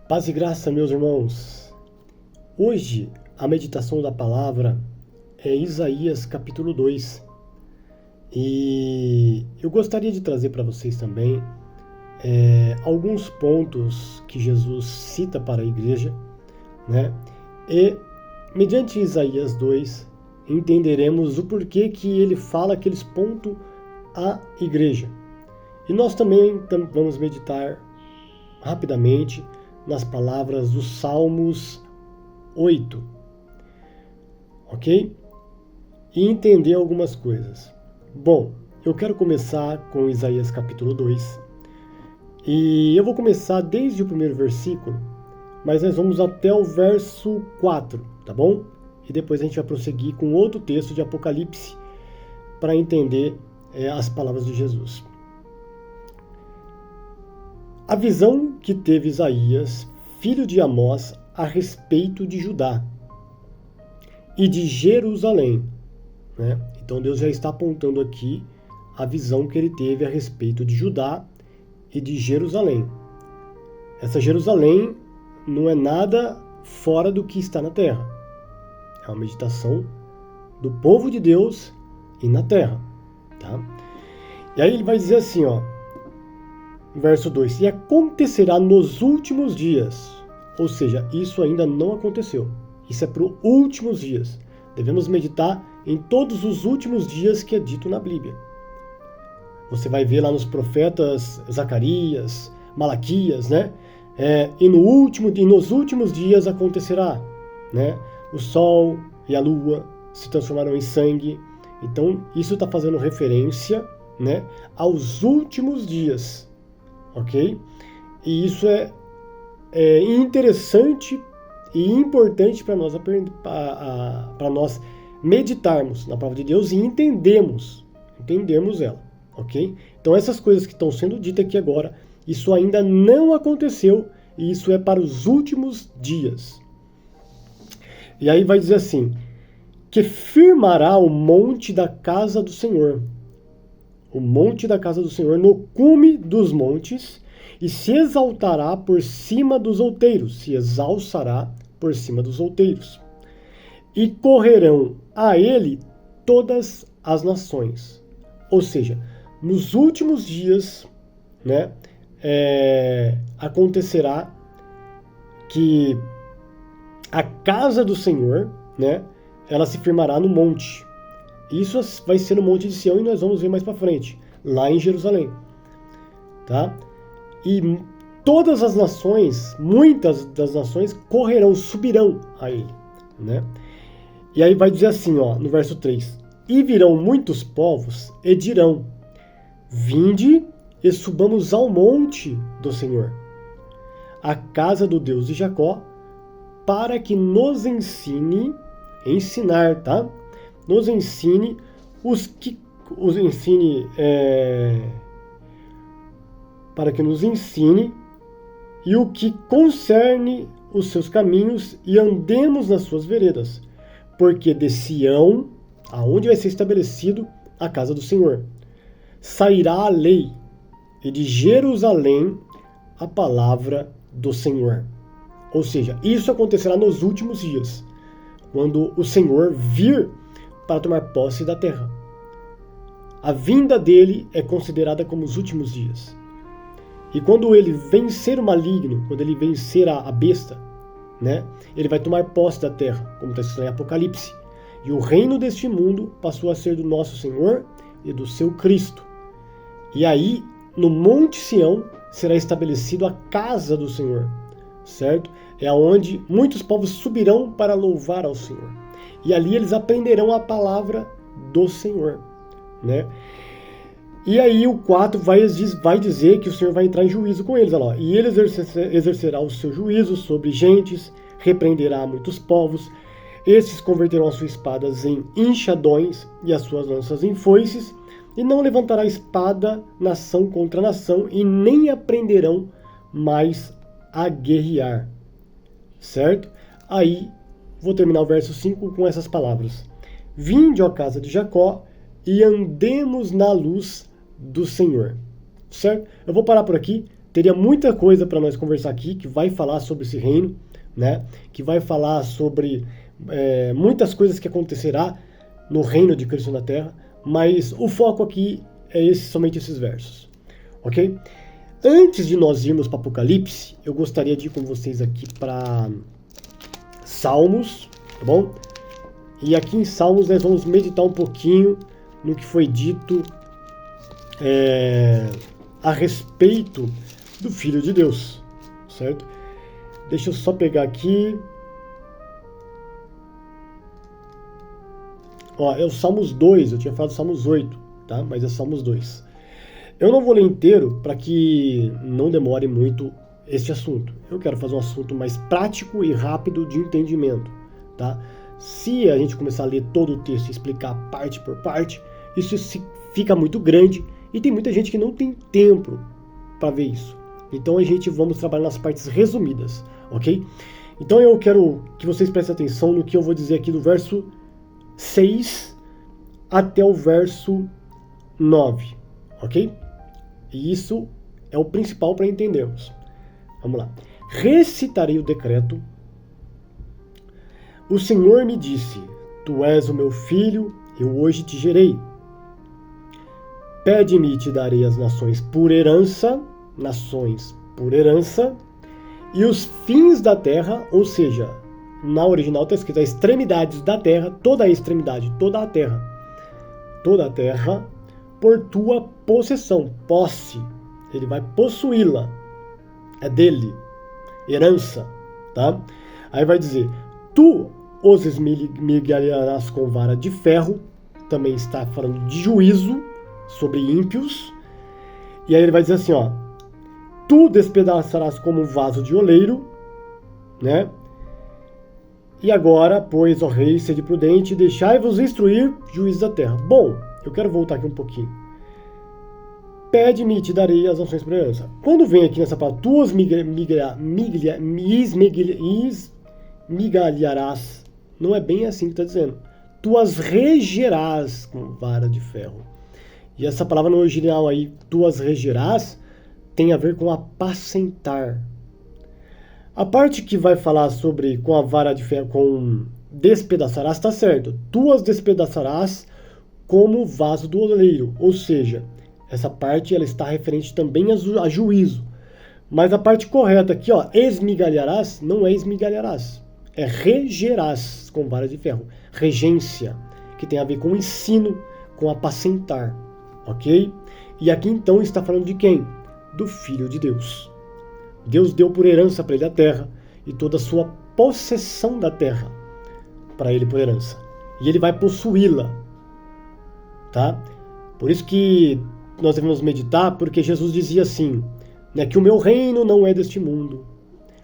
Paz e graça, meus irmãos. Hoje, a meditação da palavra é Isaías capítulo 2. E eu gostaria de trazer para vocês também alguns pontos que Jesus cita para a igreja, né? E, mediante Isaías 2, entenderemos o porquê que ele fala aqueles pontos à igreja. E nós também vamos meditar rapidamente nas palavras dos Salmos 8, ok? E entender algumas coisas. Bom, eu quero começar com Isaías capítulo 2, e eu vou começar desde o primeiro versículo, mas nós vamos até o verso 4, tá bom? E depois a gente vai prosseguir com outro texto de Apocalipse para entender as palavras de Jesus. A visão que teve Isaías, filho de Amós, a respeito de Judá e de Jerusalém, né? Então Deus já está apontando aqui a visão que ele teve a respeito de Judá e de Jerusalém. Essa Jerusalém não é nada fora do que está na terra. É uma meditação do povo de Deus e na terra, tá? E aí ele vai dizer assim, verso 2: e acontecerá nos últimos dias. Ou seja, isso ainda não aconteceu. Isso é para os últimos dias. Devemos meditar em todos os últimos dias que é dito na Bíblia. Você vai ver lá nos profetas Zacarias, Malaquias, né? E nos últimos dias acontecerá, né? O sol e a lua se transformarão em sangue. Então, isso está fazendo referência, né, aos últimos dias. Ok? E isso é interessante e importante para nós meditarmos na palavra de Deus e entendermos ela. Ok? Então essas coisas que estão sendo ditas aqui agora, isso ainda não aconteceu e isso é para os últimos dias. E aí vai dizer assim: que firmará o monte da casa do Senhor. O monte da casa do Senhor no cume dos montes, e se exaltará por cima dos outeiros, se exalçará por cima dos outeiros. E correrão a ele todas as nações. Ou seja, nos últimos dias, né, acontecerá que a casa do Senhor, né, ela se firmará no monte. Isso vai ser no Monte de Sião e nós vamos ver mais para frente, lá em Jerusalém, tá? E todas as nações, muitas das nações correrão, subirão a ele, né? E aí vai dizer assim, no verso 3: e virão muitos povos e dirão: vinde e subamos ao monte do Senhor, a casa do Deus de Jacó, para que nos ensinar, tá? Nos ensine para que nos ensine e o que concerne os seus caminhos e andemos nas suas veredas, porque de Sião, aonde vai ser estabelecido a casa do Senhor, sairá a lei, e de Jerusalém a palavra do Senhor. Ou seja, isso acontecerá nos últimos dias, quando o Senhor vir para tomar posse da terra. A vinda dele é considerada como os últimos dias. E quando ele vencer o maligno, quando ele vencer a besta, né, ele vai tomar posse da terra, como está escrito em Apocalipse. E o reino deste mundo passou a ser do nosso Senhor e do seu Cristo. E aí, no Monte Sião, será estabelecido a casa do Senhor, certo? É onde muitos povos subirão para louvar ao Senhor. E ali eles aprenderão a palavra do Senhor, né? E aí o 4 vai dizer que o Senhor vai entrar em juízo com eles. Olha lá. E ele exercerá o seu juízo sobre gentes, repreenderá muitos povos. Esses converterão as suas espadas em enxadões e as suas lanças em foices. E não levantará espada nação contra nação, e nem aprenderão mais a guerrear. Certo? Aí vou terminar o verso 5 com essas palavras: vinde, ó casa de Jacó, e andemos na luz do Senhor. Certo? Eu vou parar por aqui. teria muita coisa para nós conversar aqui, que vai falar sobre esse reino, né? Que vai falar sobre muitas coisas que acontecerá no reino de Cristo na Terra, mas o foco aqui é somente esses versos, ok? Antes de nós irmos para Apocalipse, eu gostaria de ir com vocês aqui para Salmos, tá bom? E aqui em Salmos nós vamos meditar um pouquinho no que foi dito a respeito do Filho de Deus, certo? Deixa eu só pegar aqui. Ó, é o Salmos 2, eu tinha falado Salmos 8, tá? Mas é Salmos 2. Eu não vou ler inteiro para que não demore muito este assunto. Eu quero fazer um assunto mais prático e rápido de entendimento, tá? Se a gente começar a ler todo o texto e explicar parte por parte, isso fica muito grande e tem muita gente que não tem tempo para ver isso. Então vamos trabalhar nas partes resumidas, ok? Então eu quero que vocês prestem atenção no que eu vou dizer aqui do verso 6 até o verso 9, ok? E isso é o principal para entendermos. Vamos lá. Recitarei o decreto. O Senhor me disse: Tu és o meu filho, eu hoje te gerei. Pede-me e te darei as nações por herança, e os fins da terra, ou seja, na original está escrito as extremidades da terra, toda a extremidade, toda a terra, por tua possessão, posse. Ele vai possuí-la, é dele, herança, tá? Aí vai dizer: tu os esmigalharás com vara de ferro, também está falando de juízo sobre ímpios. E aí ele vai dizer assim, ó: tu despedaçarás como um vaso de oleiro, né? E agora, pois, ó rei, sede prudente, deixai-vos instruir, juízes da terra. Bom, eu quero voltar aqui um pouquinho. Pede-me e te darei as nações por herança. Quando vem aqui nessa palavra, tu os esmigalharás, não é bem assim que está dizendo. Tu as regerás com vara de ferro. E essa palavra no original aí, tu as regerás, tem a ver com apacentar. A parte que vai falar sobre com a vara de ferro, com despedaçarás, está certo. Tu as despedaçarás como o vaso do oleiro. Ou seja, essa parte ela está referente também a juízo. Mas a parte correta aqui, ó, esmigalharás, não é esmigalharás. É regerás com vara de ferro. Regência, que tem a ver com ensino, com apacentar. Ok? E aqui então está falando de quem? Do Filho de Deus. Deus deu por herança para ele a terra e toda a sua possessão da terra para ele por herança. E ele vai possuí-la. Tá? Por isso que nós devemos meditar, porque Jesus dizia assim, né, que o meu reino não é deste mundo.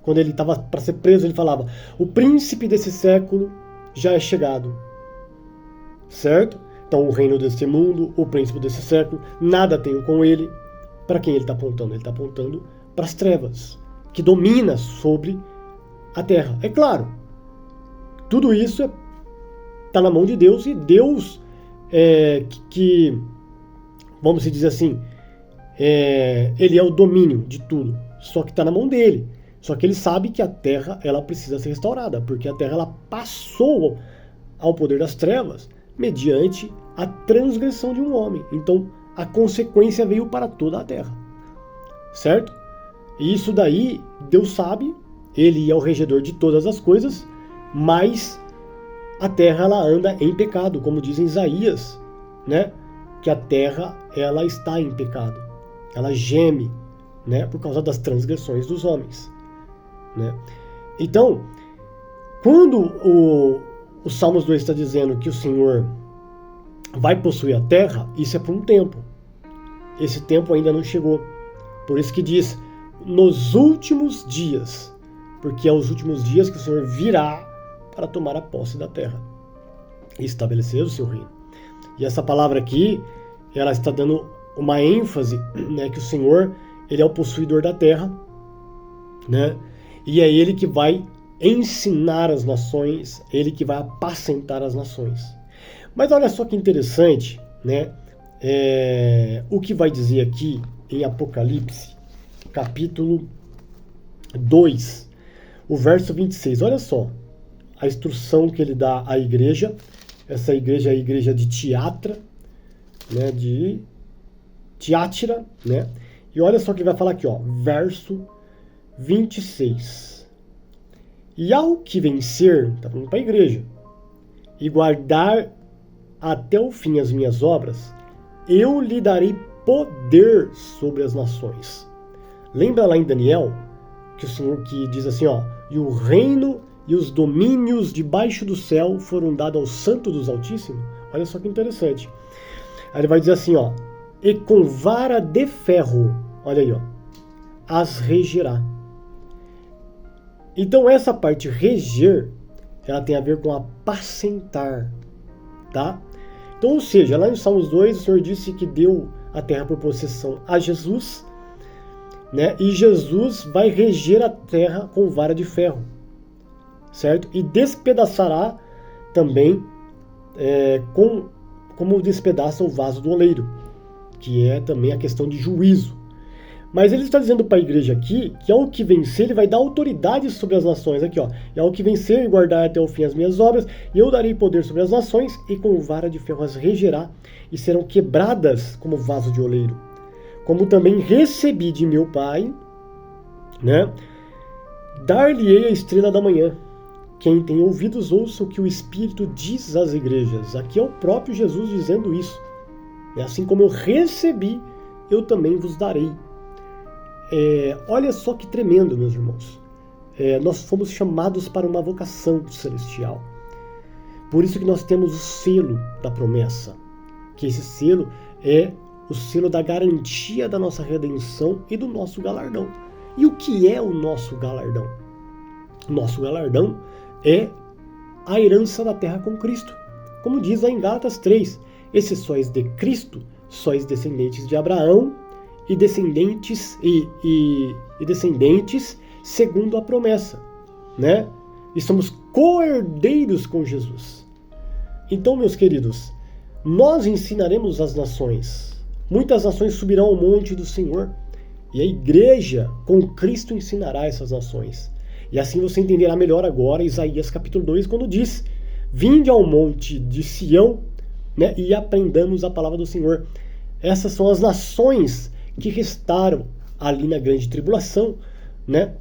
Quando ele estava para ser preso, ele falava: o príncipe desse século já é chegado. Certo? Então o reino deste mundo, o príncipe desse século, nada tenho com ele. Para quem ele está apontando? Ele está apontando para as trevas, que domina sobre a terra. É claro, tudo isso está na mão de Deus, e Deus, vamos dizer assim, ele é o domínio de tudo, só que está na mão dele. Só que ele sabe que a terra ela precisa ser restaurada, porque a terra ela passou ao poder das trevas mediante a transgressão de um homem. Então, a consequência veio para toda a terra. Certo? E isso daí, Deus sabe, ele é o regedor de todas as coisas, mas a terra ela anda em pecado, como diz em Isaías, né? Que a terra ela está em pecado. Ela geme, né? Por causa das transgressões dos homens, né? Então, quando o Salmos 2 está dizendo que o Senhor vai possuir a terra, isso é por um tempo. Esse tempo ainda não chegou. Por isso que diz, nos últimos dias. Porque é os últimos dias que o Senhor virá para tomar a posse da terra e estabelecer o seu reino. E essa palavra aqui, ela está dando uma ênfase, né, que o Senhor, ele é o possuidor da terra, né? E é ele que vai ensinar as nações, ele que vai apacentar as nações. Mas olha só que interessante, né? O que vai dizer aqui em Apocalipse, capítulo 2, o verso 26. Olha só a instrução que ele dá à igreja. Essa igreja é a igreja de Tiatira, né, de Tiatira, né? E olha só o que ele vai falar aqui, ó, verso 26. E ao que vencer, tá falando para a igreja, e guardar até o fim as minhas obras, eu lhe darei poder sobre as nações. Lembra lá em Daniel, que o Senhor que diz assim, ó, e o reino e os domínios debaixo do céu foram dados ao Santo dos Altíssimos? Olha só que interessante. Aí ele vai dizer assim, ó, e com vara de ferro, olha aí, ó, as regerá. Então essa parte reger, ela tem a ver com apacentar, tá? Então, ou seja, lá em Salmos 2, o Senhor disse que deu a terra por possessão a Jesus, né? E Jesus vai reger a terra com vara de ferro, certo? E despedaçará também como despedaça o vaso do oleiro, que é também a questão de juízo. Mas ele está dizendo para a igreja aqui que ao que vencer, ele vai dar autoridade sobre as nações. Aqui, ó. E ao que vencer e guardar até o fim as minhas obras, e eu darei poder sobre as nações, e com vara de ferro as regerá, e serão quebradas como vaso de oleiro. Como também recebi de meu Pai, né? Dar-lhe-ei a estrela da manhã. Quem tem ouvidos, ouça o que o Espírito diz às igrejas. Aqui é o próprio Jesus dizendo isso. Assim como eu recebi, eu também vos darei. Olha só que tremendo, meus irmãos. Nós fomos chamados para uma vocação celestial. Por isso que nós temos o selo da promessa. Que esse selo é o selo da garantia da nossa redenção e do nosso galardão. E o que é o nosso galardão? O nosso galardão é a herança da terra com Cristo. Como diz lá em Gálatas 3, esses sois de Cristo, sois descendentes de Abraão, e descendentes descendentes segundo a promessa, né? E somos co-herdeiros com Jesus. Então, meus queridos, nós ensinaremos as nações. Muitas nações subirão ao monte do Senhor, e a igreja com Cristo ensinará essas nações. E assim você entenderá melhor agora Isaías capítulo 2, quando diz: vinde ao monte de Sião, né, e aprendamos a palavra do Senhor. Essas são as nações que restaram ali na grande tribulação, né?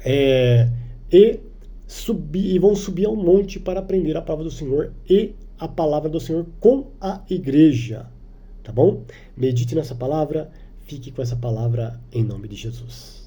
E vão subir ao monte para aprender a palavra do Senhor e a palavra do Senhor com a igreja, tá bom? Medite nessa palavra, fique com essa palavra em nome de Jesus.